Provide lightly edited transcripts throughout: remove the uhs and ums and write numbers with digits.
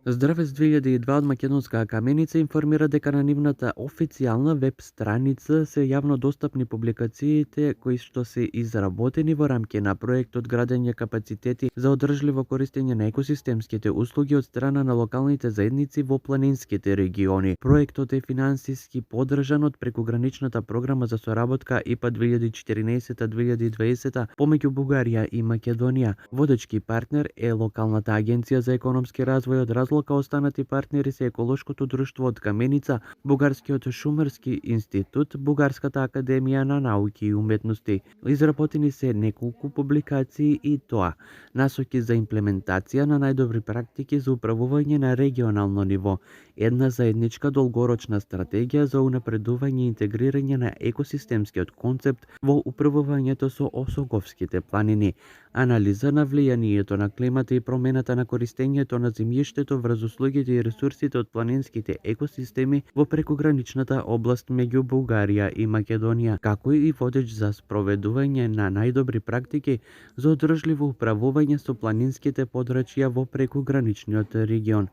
Здравец 2002 од Македонска каменица информира дека на нивната официјална веб страница се јавно достапни публикациите кои што се изработени во рамки на проектот Градење капацитети за одржливо користење на екосистемските услуги од страна на локалните заедници во планинските региони. Проектот е финансиски поддржан од прекуграничната програма за соработка ИПА 2014-2020 помеѓу Бугарија и Македонија. Водечки партнер е локалната агенција за економски развој од Разлока, останати партнери се Еколошкото друштво од Каменица, Бугарскиот шумарски институт, Бугарската академија на науки и уметности. Изработени се неколку публикации и тоа насоки за имплементација на најдобри практики за управување на регионално ниво, една заедничка долгорочна стратегија за унапредување и интегрирање на екосистемскиот концепт во управувањето со Осоговските планини, анализа на влијанието на климата и промената на користењето на земјиштето врз услугите и ресурсите од планинските екосистеми во прекуграничната област меѓу Бугарија и Македонија, како и водеч за спроведување на најдобри практики за одржливо управување со планинските подрачја во прекуграничниот регион.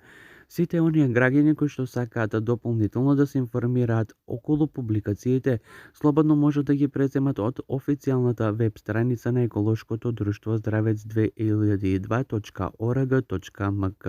Сите оние граѓани кои што сакаат дополнително да се информираат околу публикациите, слободно може да ги преземат од официјалната веб страница на Еколошкото друштво здравец2002.org.mk.